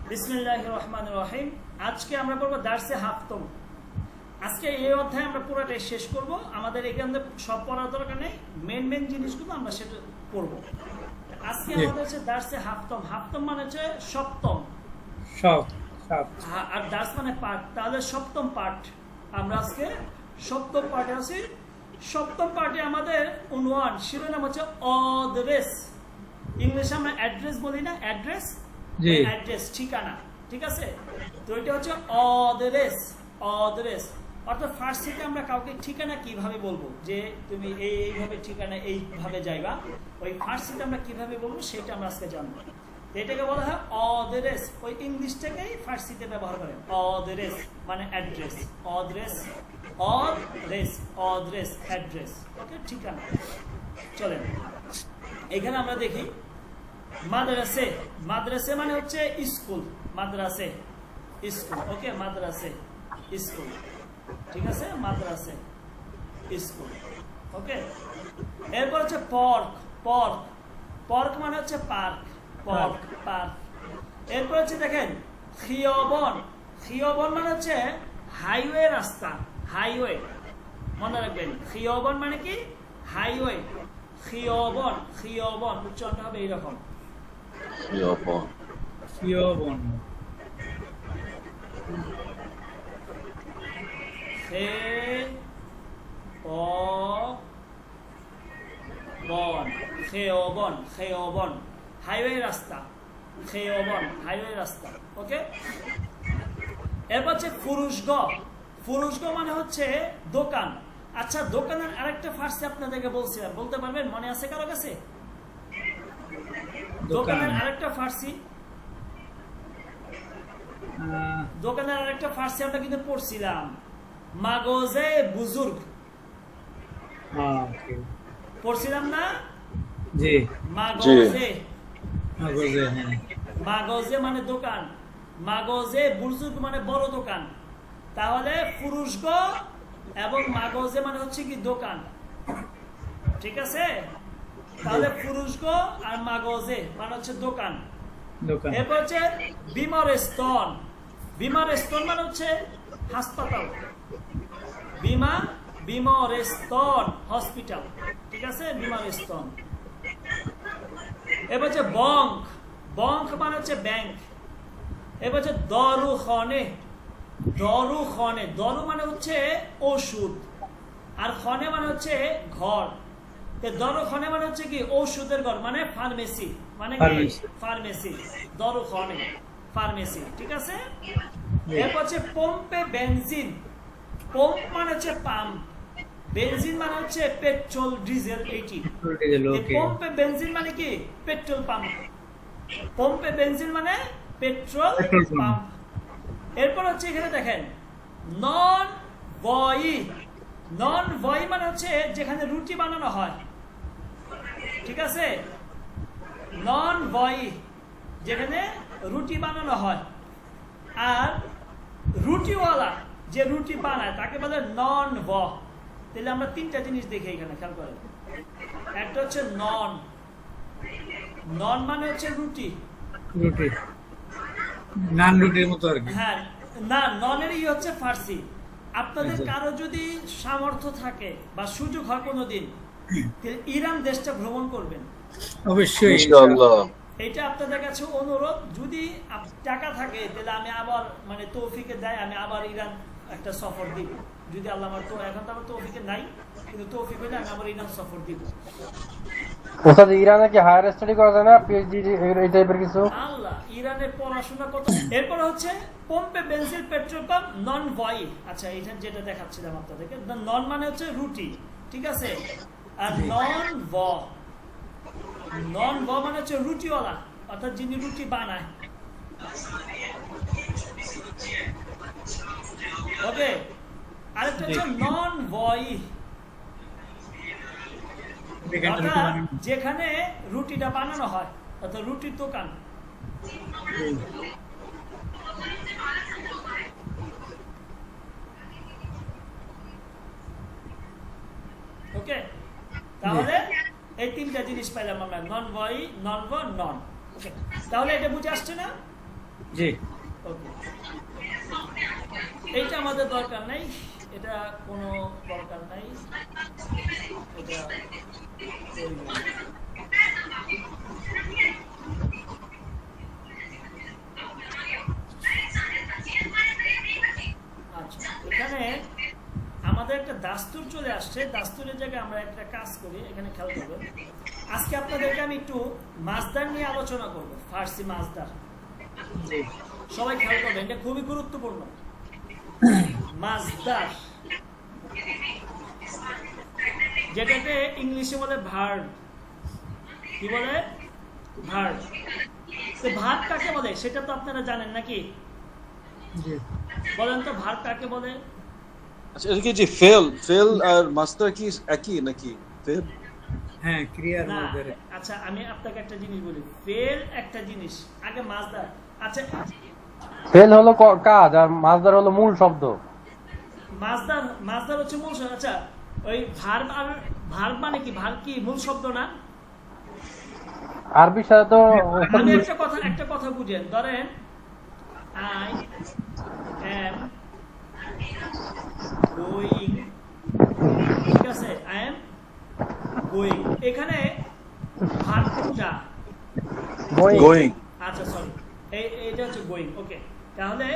বিসমিল্লাহির রহমানির রহিম। আজকে আমরা পড়ব দার্সে হাফতম। আজকে এই অধ্যায় আমরা পুরোটাই শেষ করব। আমাদের এখানে সব পড়ার দরকার নেই, মেন জিনিসগুলো আমরা সেটা পড়ব। আজকে আমাদের হচ্ছে দার্সে হাফতম। হাফতম মানে হচ্ছে সপ্তম, আর দার্স মানে পার্ট, তাহলে সপ্তম পার্ট। আমরা আজকে সপ্তম পার্টে আছি। সপ্তম পার্টে আমাদের উনওয়ান শিরোনাম হচ্ছে অদ্রেস। ইংলিশে আমরা অ্যাড্রেস বলি না, অ্যাড্রেস, ঠিকানা, ঠিক আছে? তো এটা হচ্ছে অদ্রেস। অদ্রেস অর্থাৎ ফার্সিতে আমরা কাউকে ঠিকানা কিভাবে বলবো, যে তুমি এইভাবে ঠিকানা এইভাবে যাইবা, ওই ফার্সিতে আমরা কিভাবে বলবো সেটা আমরা আজকে জানবো। এটাকে বলা হয় অদ্রেস। ওই ইংলিশটাকেই ফার্সিতে ব্যবহার করে। অদ্রেস মানে অ্যাড্রেস। অদ্রেস, অদ্রেস, অদ্রেস, অ্যাড্রেস, ওকে, ঠিকানা। চলেন এখানে আমরা দেখি মাদ্রাসে। মাদ্রাসে মানে হচ্ছে স্কুল। মাদ্রাসে স্কুল, ওকে, মাদ্রাসে স্কুল, ঠিক আছে, মাদ্রাসে স্কুল, ওকে। এরপর হচ্ছে পর্ক। পর্ক, পর্ক মানে হচ্ছে পার্ক, পর্ক, পার্ক। এরপর হচ্ছে দেখেন খিয়বন। খিয়বন মানে হচ্ছে হাইওয়ে, রাস্তা, হাইওয়ে, মনে রাখবেন। খিয়বন মানে কি? হাইওয়ে। খিয়বন, খিয়বন উচ্চারণটা হবে এইরকম। খিয়বন, খিয়বন, খে ও বন, খেয়বন, খেয়বন, হাইওয়ে রাস্তা, খেয়বন, হাইওয়ে রাস্তা, ওকে। এরপর হচ্ছে ফুরুশগ। ফুরুশগ মানে হচ্ছে দোকান। আচ্ছা, দোকানের আরেকটা ফার্সি আপনাদেরকে বলছিলাম, বলতে পারবেন? মনে আছে কারো কাছে? দোকানের আরেকটা ফার্সি, দোকানের আরেকটা ফার্সি আমরা কিন্তু পড়ছিলাম, মাগজে বুজুর্গ। পড়ছিলাম না? জি, মাগজে, মাগজে, মাগজে মানে দোকান, মাগজে বুজুর্গ মানে বড় দোকান। তাহলে ফুরুশগ এবং মাগজে মানে হচ্ছে কি দোকান, ঠিক আছে? তাহলে ফুরুশগ আর মাগজে মানে হচ্ছে দোকান। এরপর হচ্ছে বিমারস্থান। বিমারস্থান মানে হচ্ছে হাসপাতাল। বিমারস্থান হসপিটাল, ঠিক আছে, বিমারস্থান। এবার হচ্ছে বঙ্ক। বঙ্ক মানে হচ্ছে ব্যাংক। এবার হচ্ছে দরুখনে। দরুখনে, দরু মানে হচ্ছে ওষুধ, আর খনে মানে হচ্ছে ঘর। দরুখনে মানে হচ্ছে কি? ওষুধের ঘর, মানে ফার্মেসি, মানে কি? ফার্মেসি। দরুখনে ফার্মেসি, ঠিক আছে। এরপর হচ্ছে পম্পে বেনজিন। পম্প মানে হচ্ছে পাম্প, বেনজিন মানে হচ্ছে পেট্রোল, ডিজেল, এইটি। পম্পে বেনজিন মানে কি? Petrol pump. পম্পে বেনজিন মানে পেট্রোল পাম্প। এরপর হচ্ছে এখানে দেখেন নন ভয়। নন ভয় মানে হচ্ছে যেখানে রুটি বানানো হয়, ঠিক আছে। নন ভয় যেখানে রুটি বানানো হয়, আর রুটিওয়ালা যে রুটি বানায় তাকে বলে নন ভ। তাহলে আমরা তিনটা জিনিস দেখি এখানে, খেয়াল করেন। একটা হচ্ছে নন। নন মানে হচ্ছে রুটি, রুটি, নান রুটির মতো আর কি। হ্যাঁ, না, ননেরই হচ্ছে ফার্সি। আপনাদের কারো যদি সামর্থ্য থাকে বা সুযোগ হয় কোনোদিন, ইরান দেশটা ভ্রমণ করবেন অবশ্যই, ইনশাআল্লাহ। এটা আপনাদের কাছে অনুরোধ। যদি টাকা থাকে তাহলে আমি আবার, মানে তৌফিকে দেয়, আমি আবার ইরান একটা সফর দিব, যদি আল্লাহ আমার। তো এখন তো আমার তৌফিকে নাই, কিন্তু তৌফিক হলে আমি আবার ইরান সফর দিব। ওস্তাদ, ইরানে কি হায়ার স্টাডি করা যায় না, পিএইচডি এই টাইপের কিছু? আল্লাহ, ইরানের পড়াশোনা কত। এরপর হচ্ছে পম্পে বেনজিন পেট্রোল পাম্প নন ভয়। আচ্ছা, এটা যেটা দেখাচ্ছিলাম আপনাদেরকে, নন মানে হচ্ছে রুটি, ঠিক আছে, আর নন ভ, নন ভ মানে হচ্ছে রুটিওয়ালা, অর্থাৎ যিনি রুটি বানায়, ওকে। আরেকটা হচ্ছে নন ভয়, অর্থাৎ যেখানে রুটিটা বানানো হয়, অর্থাৎ রুটির দোকান। ওকে, তাহলে এই তিনটা জিনিস পাইলাম আমরা, নন ভয়, নন ভ, নন। তাহলে এটা বুঝে আসছে না? জি ওকে, এইটা আমাদের দরকার নাই, এটা কোনো দরকার নাই, এটা করব না। আচ্ছা, এখানে আমাদের একটা দাস্তুর চলে আসছে, দাস্তুরের জায়গায় আমরা একটা কাজ করি, এখানে খেয়াল করবেন। আজকে আপনাদেরকে আমি একটু মাসদার নিয়ে আলোচনা করব, ফার্সি মাসদার। সবাই খেয়াল করবেন, এটা খুবই গুরুত্বপূর্ণ। মাসদার, যেটাকে ইংলিশে বলে ভার্ব। কি বলে? ভার্ব। তো ভার্ব কাকে বলে সেটা তো আপনারা জানেন নাকি? জি বলেন তো ভার্ব কাকে বলে? আচ্ছা এটা কি যে ফেল আর মাস্টার কি একই নাকি? ফেল হ্যাঁ ক্রিয়ার না, মধ্যে আচ্ছা আমি আপনাকে একটা জিনিস বলি, ফেল একটা জিনিস, আগে মাসদার। আচ্ছা, ফেল হলো কাজ আর মাসদার হলো মূল শব্দ। মাসদার হচ্ছে মূল শব্দ। আচ্ছা, ওই ভার্ব আর ভার্ব মানে কি? ভার্ব কি মূল শব্দ না? আরবির সাথে তো আমি একটা কথা বুঝেন, ধরেন আই এম গোয়িং, ঠিক আছে, আই এম গোয়িং, এখানে ভার্ব কোনটা? গোয়িং আচ্ছা সরি, এইটা হচ্ছে গোয়িং। ওকে, তাহলে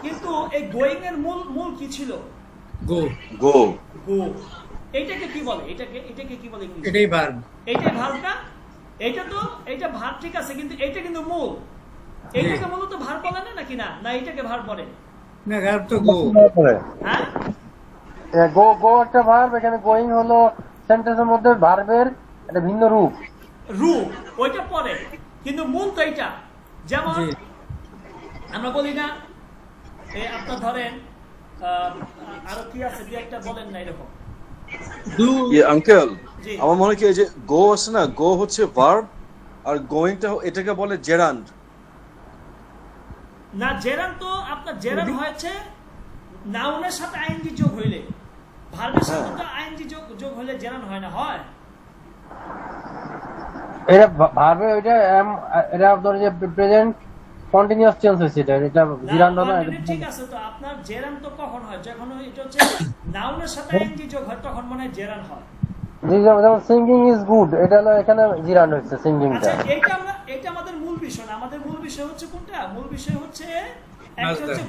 কিন্তু এই গোয়িং এর মূল কি ছিল? গো গো গো। এইটাকে কি বলে? এটাকে কি বলে ইংলিশে? এটাই ভার্ব এইটাই ভার্বটা। এইটা ভার্ব, ঠিক আছে, কিন্তু এইটা কিন্তু মূল। এইটাকে মূলত ভার্ব বলে না নাকি? না না, এইটাকে ভার্ব বলে। না ভার্ব তো গো হ্যাঁ, গো গো একটা ভার্ব, এখানে গোয়িং হলো সেন্টেন্সের মধ্যে ভার্বের একটা ভিন্ন রূপ। রূপ ওইটা পরে, কিন্তু মূল তো এইটা। যেমন জি আমরা বলি না, আপনার ধরেন আরো কি আছে, দুই একটা বলেন না এরকম। ডু আঙ্কেল জি। আমার মনে হয় কি এই যে গো আছে না, গো হচ্ছে ভার্ব আর গোয়িংটা এটাকে বলে জেরান্ড। না, জেরান তো আপনার জেরান হয়েছে নাউনের সাথে আইএনজি যোগ হইলে, ভার্বের সাথে তো আইএনজি যোগ হইলে জেরান হয় না, হয়? এটা ভার্বে ওইটা এটা আপনার যে প্রেজেন্ট কন্টিনিউয়াস টেন্স হয়েছে, এটা জিরান্ড না। continue ঠিক আছে, তো আপনার জেরান তো কখন হয়? যখন এটা হচ্ছে নাউনের সাথে আইএনজি যোগ হয়, তখন মনে হয় জেরান হয়। যেমন সিঙ্গিং ইজ গুড, এটা হলো এখানে জিরান্ড হচ্ছে সিঙ্গিংটা। আচ্ছা, এটা আমাদের মূল বিষয় না। আমাদের মূল বিষয় হচ্ছে কোনটা? মূল বিষয় হচ্ছে একটা হচ্ছে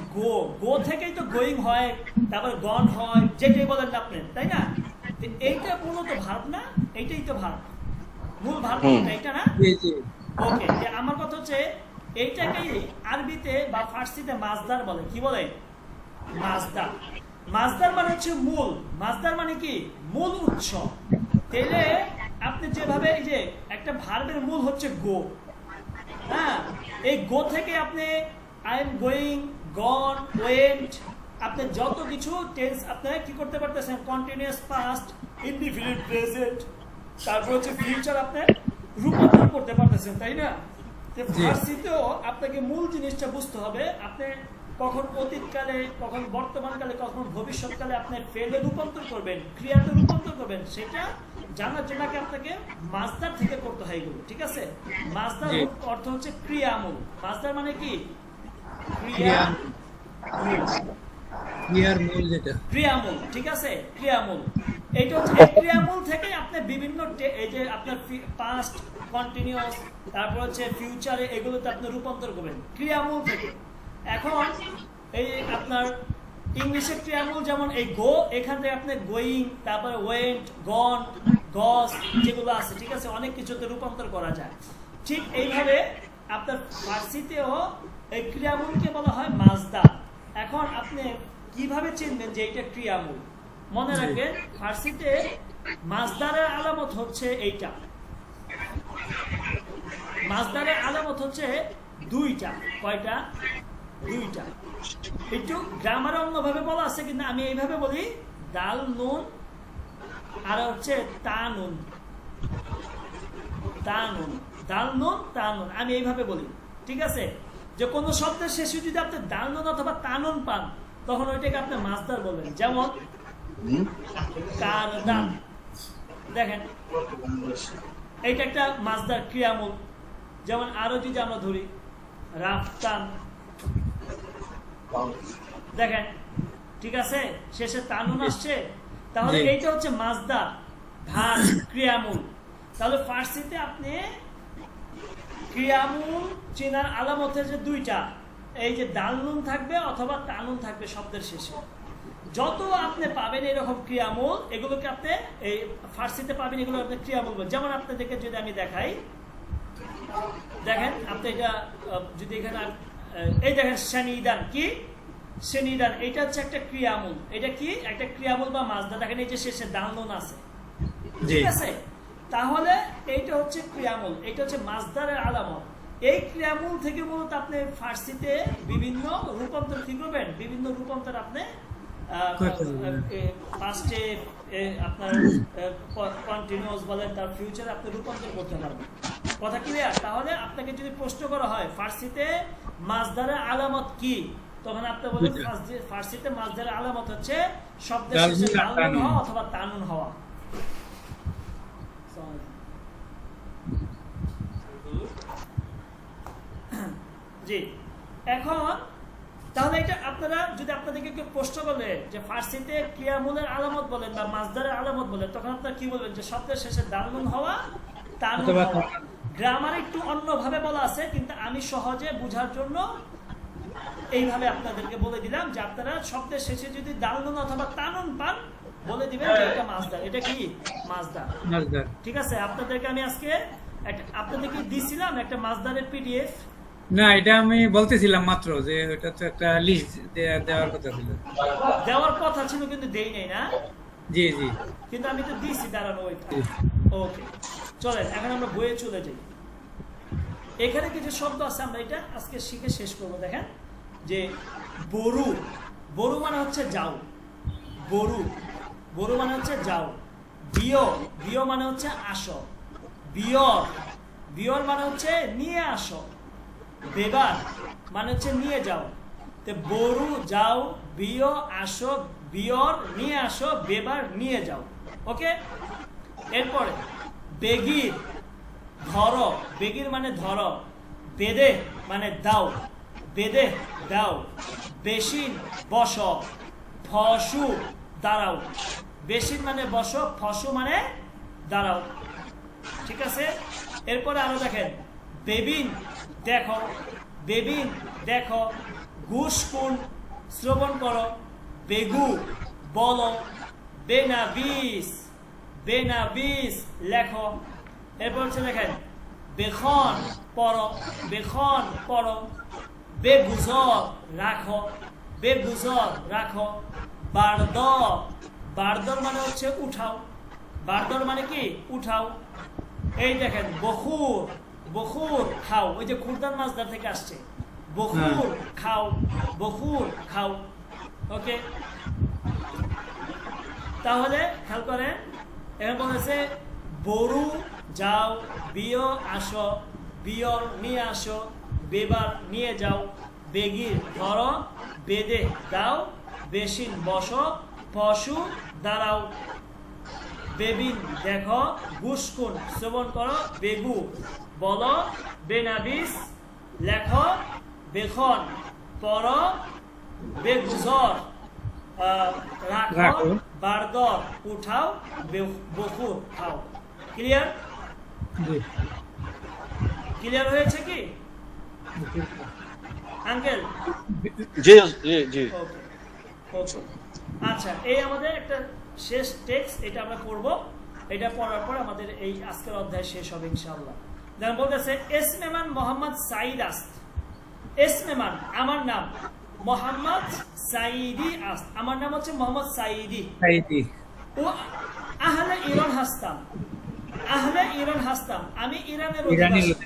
গো থেকেই তো গোয়িং হয়, তারপর গন হয়, যেটাই বলেন না আপনি, তাই না? তো এইটা মূলত ভার্ব না, এইটাই তো ভার্ব, মূল ভার্ব এইটা না? জি জি ওকে, আমার কথা হচ্ছে এইটাকেই আরবিতে বা ফার্সিতে মাসদার বলে। কি বলে? মাসদার। মাসদার মানে হচ্ছে মূল। মাসদার মানে কি? মূল উৎস। তাহলে আপনি যেভাবে, এই যে একটা ভার্বের মূল হচ্ছে গো, হ্যাঁ, এই গো থেকে আপনি I am going, gone, went, আপনি যত কিছু টেন্স আপনি কি করতে পারতেছেন, কন্টিনিউয়াস পাস্ট, ইনডিফিনিট প্রেজেন্ট, তারপর হচ্ছে ফিউচার আপনি রূপান্তর করতে পারতেছেন, তাই না? ফার্সিতেও আপনাকে মূল জিনিসটা বুঝতে হবে। আপনি কখন অতীতকালে, কখন বর্তমানকালে, কখন ভবিষ্যৎকালে আপনি ফেলে রূপান্তর করবেন, ক্রিয়াতে রূপান্তর করবেন, সেটা জানার জন্য আপনাকে মাসদার থেকে করতে হয় এগুলো, ঠিক আছে? মাসদার অর্থ হচ্ছে ক্রিয়ামূল। মাসদার মানে কি? ক্রিয়া, ক্রিয়ার মূল যেটা ক্রিয়ামূল, ঠিক আছে, ক্রিয়ামূল। এইটা হচ্ছে এই ক্রিয়ামূল থেকে আপনি বিভিন্ন এই যে আপনার পাস্ট, কন্টিনিউয়াস, তারপর হচ্ছে ফিউচারে, এগুলোতে আপনি রূপান্তর করবেন ক্রিয়ামূল থেকে। এখন এই আপনার ইংলিশের ক্রিয়ামূল যেমন এই গো, এখান থেকে আপনি গোয়িং, তারপরে ওয়েন্ট, গন, গস, যেগুলো আছে, ঠিক আছে, অনেক কিছুতে রূপান্তর করা যায়। ঠিক এইভাবে আপনার ফার্সিতেও এই ক্রিয়ামূলকে বলা হয় মাসদার। এখন আপনি কিভাবে চিনবেন যে এটা ক্রিয়ামূল? মনে রাখবেন, ফার্সিতে মাসদারের আলামত হচ্ছে এইটা। মাসদারের আলামত হচ্ছে দুইটা। কয়টা? দুইটা। একটু গ্রামারে অন্যভাবে বলা আছে, কিন্তু আমি এইভাবে বলি, দাল নুন আর হচ্ছে তা নুন, তা নুন, দাল নুন, তা নুন, আমি এইভাবে বলি, ঠিক আছে? যে কোনো শব্দের শেষে যদি আপনি দাল নুন অথবা তা নুন পান, তখন ওইটাকে আপনি মাসদার বলবেন। যেমন কারদান, দেখেন এইটা একটা মাসদার ক্রিয়ামূল। যেমন আরো যদি আমরা ধরি রাফতান। দেখেন ঠিক আছে, শেষে তানুন আসছে, তাহলে জি। এইটা হচ্ছে মাজদার, ভার, ক্রিয়ামূল। তাহলে ফার্সিতে আপনি ক্রিয়ামূল চেনার আলামত হচ্ছে দুইটা, এই যে দাল নুন থাকবে অথবা তানুন থাকবে শব্দের শেষে। যত আপনি পাবেন এরকম ক্রিয়ামূল, এগুলোকে আপনি এই ফার্সিতে পাবেন, এগুলো আপনি ক্রিয়ামূল বলবেন। যেমন আপনাদেরকে যদি আমি দেখাই, দেখেন আপনি এটা যদি এখানে এই দেখেন শানিদান, কি শানিদান, এটা হচ্ছে একটা ক্রিয়ামূল। এটা কি একটা ক্রিয়ামূল বা মাজদা, দেখেন এই যে শেষে দাল নুন আছে, জি ঠিক আছে। তাহলে এইটা হচ্ছে ক্রিয়ামূল, এটা হচ্ছে মাজদারের আলামত। এই ক্রিয়ামূল থেকে মূলত আপনি ফার্সিতে বিভিন্ন রূপান্তর কি করবেন, বিভিন্ন রূপান্তর আপনি পাস্টে আপনার কন্টিনিউয়াস বলেন, তার ফিউচারে আপনি রূপান্তর করতে পারবেন। কথা ক্লিয়ার? তাহলে আপনাকে যদি প্রশ্ন করা হয় ফার্সিতে মাজদারের আলামত কি, তখন আপনি বলেন ফার্সিতে মাজদারের আলামত হচ্ছে শব্দের শেষে দাল নুন হওয়া অথবা তানুন হওয়া। জি, এখন তাহলে এটা আপনারা যদি আপনাদেরকে কেউ প্রশ্ন করলে যে ফার্সিতে ক্রিয়ামূলের আলামত বলেন বা মাজদারের আলামত বলেন, তখন আপনারা কি বলবেন? যে শব্দের শেষে দাল নুন হওয়া, তানুন অথবা হওয়া। গ্রামার একটু অন্যভাবে বলা আছে, কিন্তু আমি সহজে বোঝার জন্য এইভাবে আপনাদেরকে বলে দিলাম যে আপনারা শব্দের শেষে যদি দাল নুন অথবা তানুন পান, বলে দিবেন যে এটা মাজদার। এটা কি মাজদার, মাজদার। ঠিক আছে। আপনাদেরকে আমি আজকে আপনাদেরকে দিছিলাম একটা মাজদারের পিডিএফ। না, এটা আমি বলতেছিলাম মাত্র যে ওটা তো একটা লিস্ট দেওয়ার কথা ছিল। দেওয়ার কথা ছিল কিন্তু দেই নাই না। জি জি, কিন্তু আমি তো দিছি, দাঁড়ানো ওইটা। ওকে, চলেন এখন আমরা বইয়ে চলে যাই। এখানে কিছু শব্দ আছে, আমরা এটা আজকে শিখে শেষ করব। দেখেন যে বরু, বরু মানে হচ্ছে যাও, বরু, বরু মানে হচ্ছে যাও। বিয়, বিয় মানে হচ্ছে আসো। বিয়র, বিয়র মানে হচ্ছে নিয়ে আসো। বেবার মানে হচ্ছে নিয়ে যাও। তো বরু যাও, বিয় আসো, বিয়র নিয়ে আসো, বেবার নিয়ে যাও। ওকে, এরপরে বেগির, ধরো, বেগির মানে ধরো। বেদে মানে দাও, বেদে দাও। বেশিন বস, ফসু দাঁড়াও। বেশিন মানে বস, ফসু মানে দাঁড়াও, ঠিক আছে। এরপরে আরো দেখেন বেবিন, দেখো, বেবিন দেখো। গুসকুন শ্রবণ করো। বেগু বলো। বেনাবিস, বেনাবিস লেখো। এরপর হচ্ছে দেখেন বেখন পড়ো, বেখন পড়ো। বেগুজর রাখো, বেগুজর রাখো। বারদর, বারদর মানে হচ্ছে উঠাও, বারদর মানে কি উঠাও। এই দেখেন বখুর, বখুর খাও, ওই যে খুরদান মাজদার থেকে আসছে। বখুর খাও, বখুর খাও। ওকে, তাহলে খেয়াল করেন এখন বলেছে বরু যাও, বিয় আসো, বিয়র নিয়ে আসো, বেবার নিয়ে যাও। বেগির ধরো, বেদে দাও। বেশিন বসো, পশু দাঁড়াও। বেবিন দেখো, গুসকুন শ্রবণ করো। বেগু বলো। বেনাবিস লেখো। বেখন পড়ো। বেগুজর রাখো। বারদর উঠাও। বকুর খাও। ক্লিয়ার? জি ক্লিয়ার হয়েছে কি আঙ্কেল? জি জি জি। ওকে ওকে, আচ্ছা, এই আমাদের একটা শেষ টেক্সট, এটা আমরা করব। এটা পড়ার পর আমাদের এই আজকের অধ্যায় শেষ হবে ইনশাআল্লাহ। যেমন বলতেছে এসমেমান মোহাম্মদ সাইদ আস্ত। এসমেমান আমার নাম, মোহাম্মদ সাইদি আস্ত আমার নাম হচ্ছে মোহাম্মদ সাইদি। সাইদি। ও আহলে ইরান হাসতাম, আহলে ইরান হাসতাম আমি ইরানের ইরানি অধিবাসী।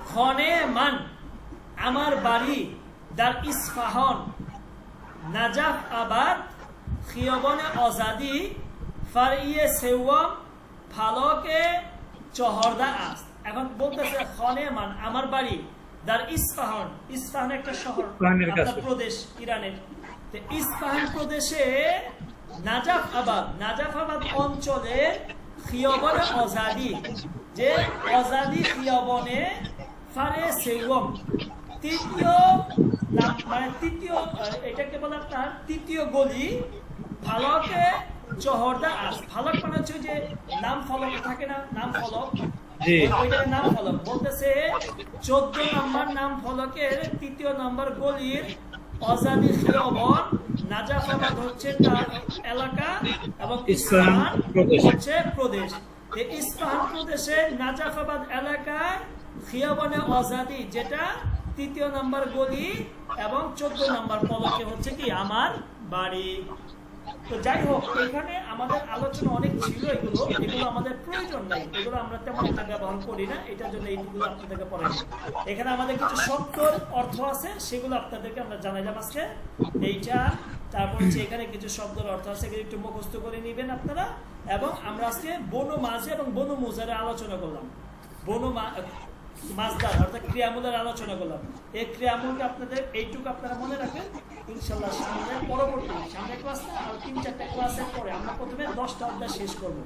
খনে মান আমার বাড়ি, দার ইসফাহন নাজাফ আবাদ, খিয়বনে আজাদি, ফারিয়ে সেওয়াম, ফালকে চহরদা আস। এখন বলতেছে খনে মান আমার বাড়ি, দার ইসফাহন, ইসফাহন একটা শহর, আপনার প্রদেশ ইরানের। তো ইসফাহান প্রদেশে নাজাফ আবাদ, নাজাফ আবাদ অঞ্চলে খিয়বনে আজাদি, যে আজাদি খিয়বনে ফারেসেওম, তৃতীয় মানে তৃতীয়, এটাকে বলে আপনার তৃতীয় গলি, ফালকে জহরদা আস। ফালক মানে হচ্ছে যে নাম ফলক থাকে না, নাম ফলক, জি। ওইটার নাম ফলক বলতেছে 14 নম্বর নাম ফলকের 3য় নম্বর গলির অজাদি খিয়বন, নাজাফাবাদ হচ্ছে তার এলাকা এবং ইস্পাহান প্রদেশ। হচ্ছে প্রদেশ। এই ইস্পাহান প্রদেশের নাজাফাবাদ এলাকায় খিয়বনে অজাদি, যেটা 3য় নম্বর গলি এবং 14 নম্বর ফলকে হচ্ছে কি আমার বাড়ি। তো যাই হোক, এখানে আমাদের আলোচনা অনেক ছিল, এগুলো আমাদের প্রয়োজন নাই, এগুলো আমরা তেমন একটা ব্যবহার করি না, এটার জন্য এইগুলো আপনাদেরকে পড়ে। এখানে আমাদের কিছু শব্দর অর্থ আছে, সেগুলো আপনাদেরকে আমরা জানাইলাম আজকে এইটা। তারপর হচ্ছে এখানে কিছু শব্দের অর্থ আছে, এগুলো একটু মুখস্থ করে নেবেন আপনারা। এবং আমরা আজকে বনু মাঝে এবং বনু মুজারে আলোচনা করলাম, বনু মাজদার অর্থাৎ ক্রিয়ামূলের আলোচনা করলাম। এই ক্রিয়ামূলকে আপনাদের এইটুকু আপনারা মনে রাখবেন। ইনশাআল্লাহ সামনে পরবর্তী সামনে ক্লাস না, আর 3-4টা ক্লাসের পরে আমরা প্রথমে 10টা অধ্যায় শেষ করবো।